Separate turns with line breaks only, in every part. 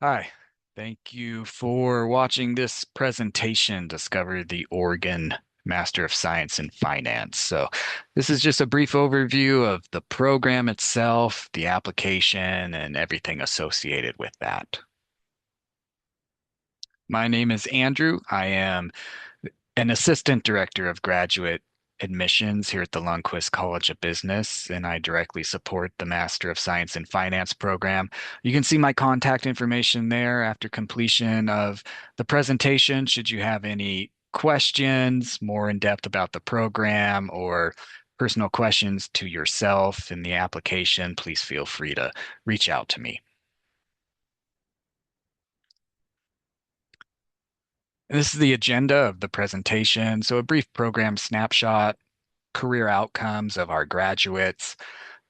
Hi, thank you for watching this presentation, Discover the Oregon Master of Science in Finance. So this is just a brief overview of the program itself, the application, and everything associated with that. My name is Andrew. I am an assistant director of graduate admissions here at the Lundquist College of Business, and I directly support the Master of Science in Finance program. You can see my contact information there after completion of the presentation. Should you have any questions more in depth about the program or personal questions to yourself in the application, please feel free to reach out to me. This is the agenda of the presentation. So a brief program snapshot, career outcomes of our graduates,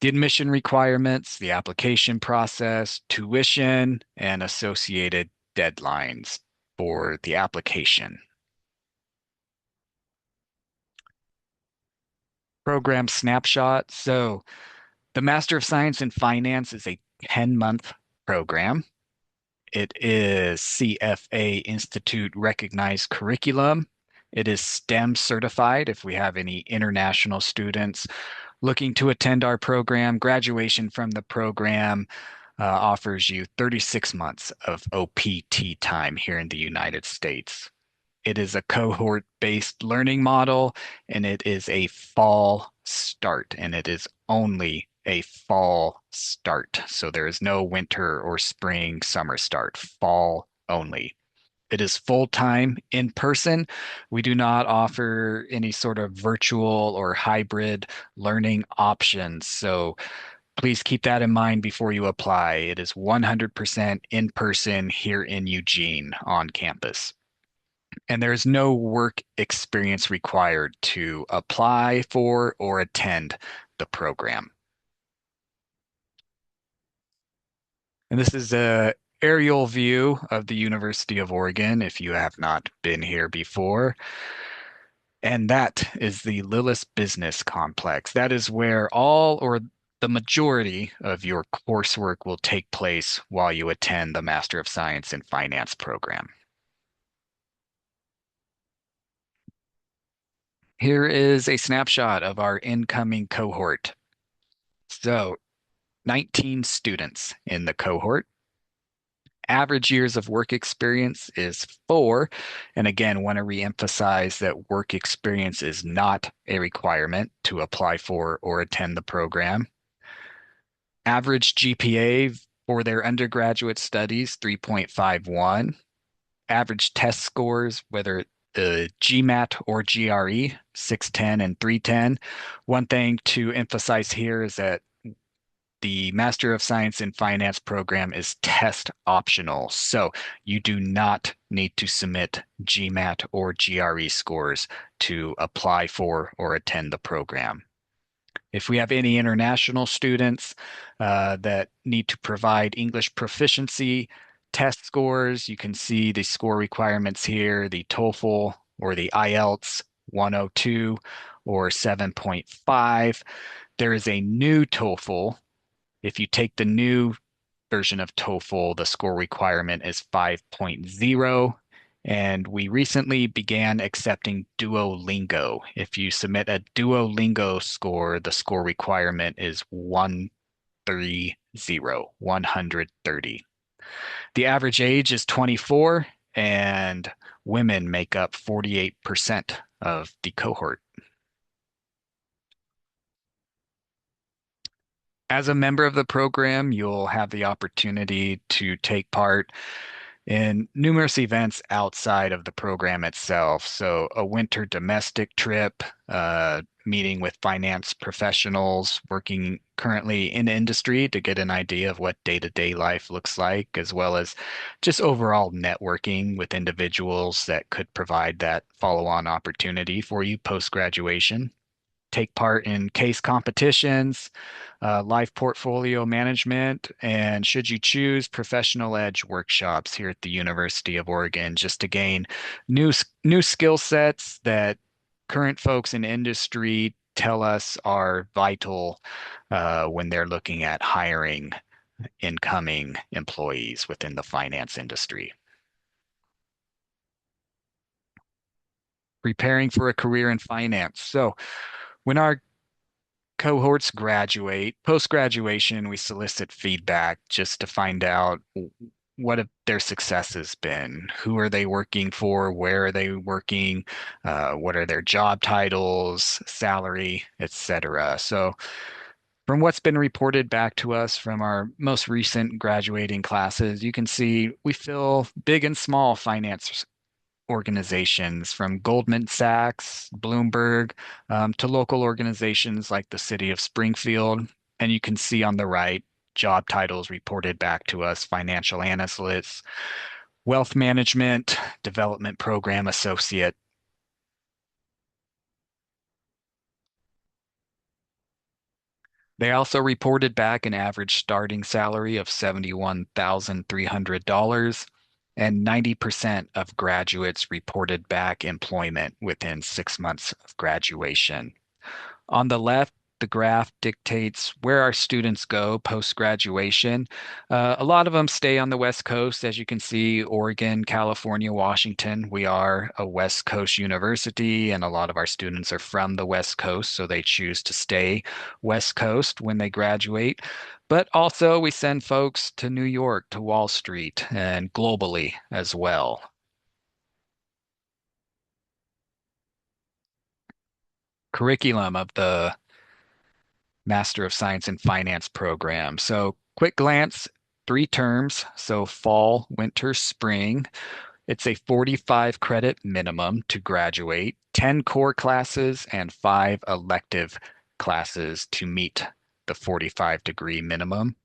the admission requirements, the application process, tuition, and associated deadlines for the application. Program snapshot. So the Master of Science in Finance is a 10-month program. It is CFA Institute recognized curriculum. It is STEM certified if we have any international students looking to attend our program. Graduation from the program offers you 36 months of OPT time here in the United States. It is a cohort-based learning model, and it is a fall start, and it is only a fall start. So there is no winter or spring, summer start, fall only. It is full-time in person. We do not offer any sort of virtual or hybrid learning options. So please keep that in mind before you apply. It is 100% in person here in Eugene on campus. And there's no work experience required to apply for or attend the program. And this is a aerial view of the University of Oregon if you have not been here before. And that is the Lillis Business Complex. That is where all or the majority of your coursework will take place while you attend the Master of Science in Finance program. Here is a snapshot of our incoming cohort. So 19 students in the cohort. Average years of work experience is 4. And again, want to reemphasize that work experience is not a requirement to apply for or attend the program. Average GPA for their undergraduate studies, 3.51. Average test scores, whether the GMAT or GRE, 610 and 310. One thing to emphasize here is that the Master of Science in Finance program is test optional. So you do not need to submit GMAT or GRE scores to apply for or attend the program. If we have any international students that need to provide English proficiency test scores, you can see the score requirements here, the TOEFL or the IELTS 102 or 7.5. There is a new TOEFL. If you take the new version of TOEFL, the score requirement is 5.0. And we recently began accepting Duolingo. If you submit a Duolingo score, the score requirement is 130, 130. The average age is 24, and women make up 48% of the cohort. As a member of the program, you'll have the opportunity to take part in numerous events outside of the program itself. So, a winter domestic trip, meeting with finance professionals working currently in industry to get an idea of what day-to-day life looks like, as well as just overall networking with individuals that could provide that follow-on opportunity for you post-graduation. Take part in case competitions, life portfolio management, and should you choose, professional edge workshops here at the University of Oregon, just to gain new skill sets that current folks in industry tell us are vital when they're looking at hiring incoming employees within the finance industry. Preparing for a career in finance. So, when our cohorts graduate, post graduation, we solicit feedback just to find out what have their successes been? Who are they working for? Where are they working? What are their job titles, salary, etc. So, from what's been reported back to us from our most recent graduating classes, you can see we fill big and small finance organizations from Goldman Sachs, Bloomberg, to local organizations like the city of Springfield. And you can see on the right job titles reported back to us: financial analysts, wealth management, development program associate. They also reported back an average starting salary of $71,300, and 90% of graduates reported back employment within 6 months of graduation. On the left, the graph dictates where our students go post-graduation. A lot of them stay on the West Coast, as you can see: Oregon, California, Washington. We are a West Coast university, and a lot of our students are from the West Coast, so they choose to stay West Coast when they graduate. But also, we send folks to New York, to Wall Street, and globally as well. Curriculum of the Master of Science in Finance program. So, quick glance: 3 terms. So, fall, winter, spring. It's a 45 credit minimum to graduate, 10 core classes, and 5 elective classes to meet the 45-degree minimum.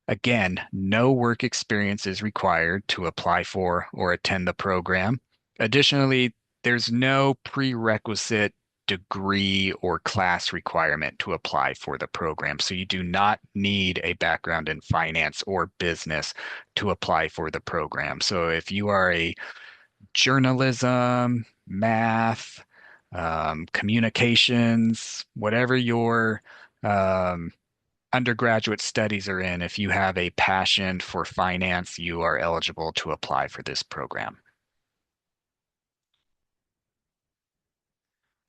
Again, no work experience is required to apply for or attend the program. Additionally, there's no prerequisite degree or class requirement to apply for the program. So you do not need a background in finance or business to apply for the program. So if you are a journalism, math, communications, whatever your um, undergraduate studies are in, if you have a passion for finance, you are eligible to apply for this program.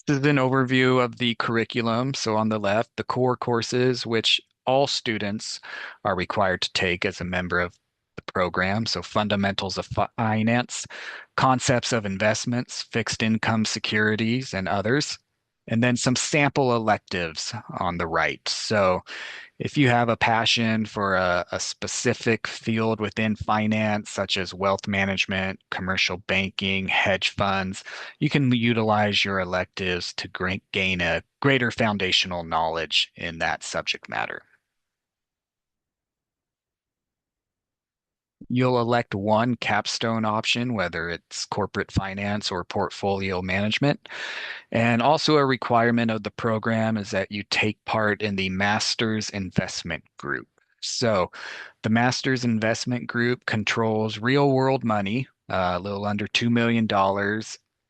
This is an overview of the curriculum. So on the left, the core courses, which all students are required to take as a member of the program. So fundamentals of finance, concepts of investments, fixed income securities, and others. And then some sample electives on the right. So if you have a passion for a specific field within finance, such as wealth management, commercial banking, hedge funds, you can utilize your electives to gain a greater foundational knowledge in that subject matter. You'll elect one capstone option, whether it's corporate finance or portfolio management. And also, a requirement of the program is that you take part in the Master's Investment Group. So, the Master's Investment Group controls real world money, a little under $2 million.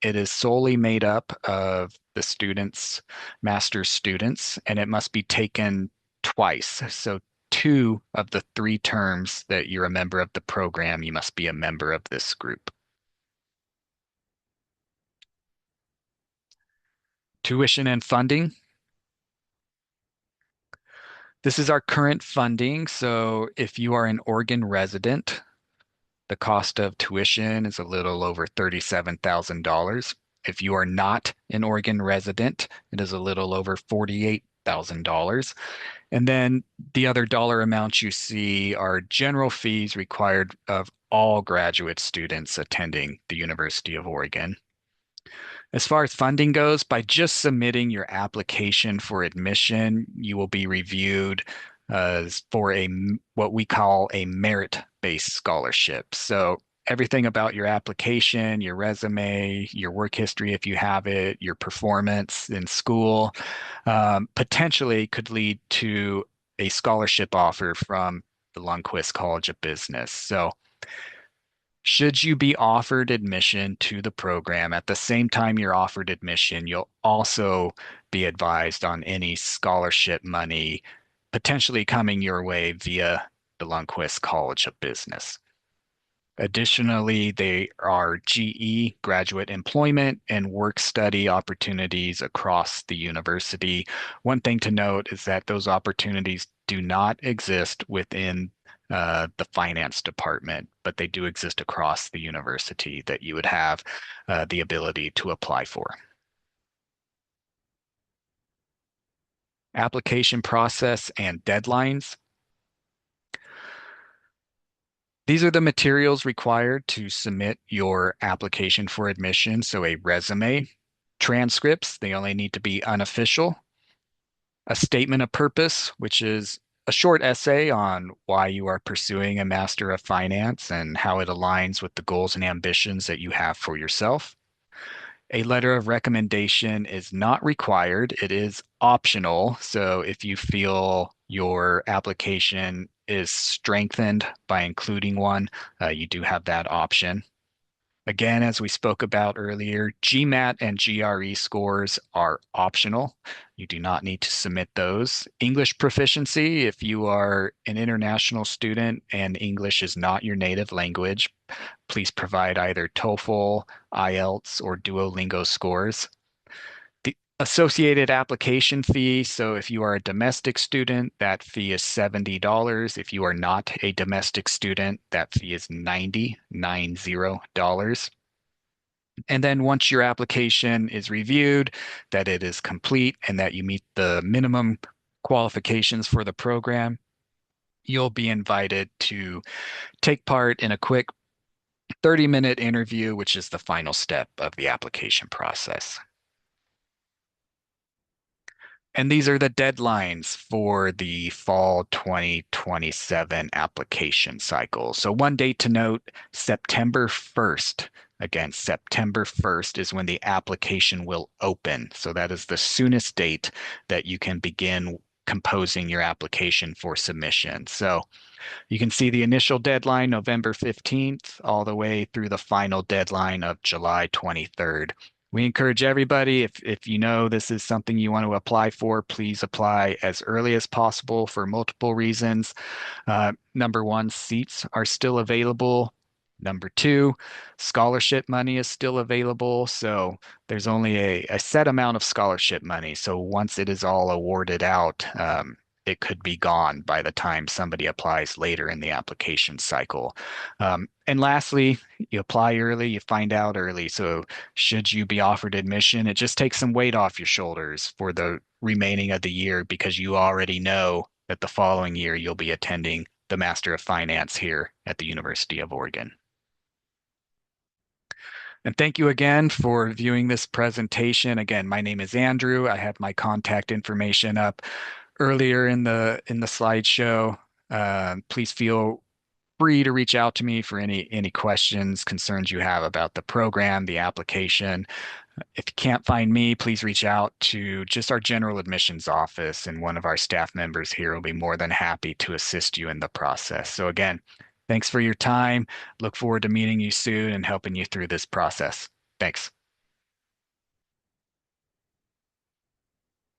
It is solely made up of the students, master's students, and it must be taken twice. So, 2 of the 3 terms that you're a member of the program, you must be a member of this group. Tuition and funding. This is our current funding. So if you are an Oregon resident, the cost of tuition is a little over $37,000. If you are not an Oregon resident, it is a little over $48,000. And then the other dollar amounts you see are general fees required of all graduate students attending the University of Oregon. As far as funding goes, by just submitting your application for admission, you will be reviewed for what we call a merit-based scholarship. So everything about your application, your resume, your work history, if you have it, your performance in school, potentially could lead to a scholarship offer from the Lundquist College of Business. So should you be offered admission to the program, at the same time you're offered admission, you'll also be advised on any scholarship money potentially coming your way via the Lundquist College of Business. Additionally, they are GE graduate employment and work study opportunities across the university. One thing to note is that those opportunities do not exist within the finance department, but they do exist across the university that you would have the ability to apply for. Application process and deadlines. These are the materials required to submit your application for admission. So a resume, transcripts, they only need to be unofficial, a statement of purpose, which is a short essay on why you are pursuing a Master of Finance and how it aligns with the goals and ambitions that you have for yourself. A letter of recommendation is not required. It is optional. So if you feel your application is strengthened by including one, you do have that option. Again, as we spoke about earlier, GMAT and GRE scores are optional. You do not need to submit those. English proficiency, if you are an international student and English is not your native language, please provide either TOEFL, IELTS, or Duolingo scores. The associated application fee, so if you are a domestic student, that fee is $70. If you are not a domestic student, that fee is $90. And then once your application is reviewed, that it is complete and that you meet the minimum qualifications for the program, you'll be invited to take part in a quick 30-minute interview, which is the final step of the application process. And these are the deadlines for the fall 2027 application cycle. So one date to note, September 1st. Again, September 1st is when the application will open. So that is the soonest date that you can begin composing your application for submission. So you can see the initial deadline, November 15th, all the way through the final deadline of July 23rd. We encourage everybody, if you know this is something you want to apply for, please apply as early as possible for multiple reasons. Number one, seats are still available. Number two, scholarship money is still available. So there's only a set amount of scholarship money. So once it is all awarded out, it could be gone by the time somebody applies later in the application cycle. And lastly, you apply early, you find out early. So should you be offered admission, it just takes some weight off your shoulders for the remaining of the year because you already know that the following year you'll be attending the Master of Finance here at the University of Oregon. And thank you again for viewing this presentation. Again, my name is Andrew. I have my contact information up earlier in the slideshow. Please feel free to reach out to me for any questions, concerns you have about the program, the application. If you can't find me, please reach out to just our general admissions office, and one of our staff members here will be more than happy to assist you in the process. So again, thanks for your time. Look forward to meeting you soon and helping you through this process. Thanks.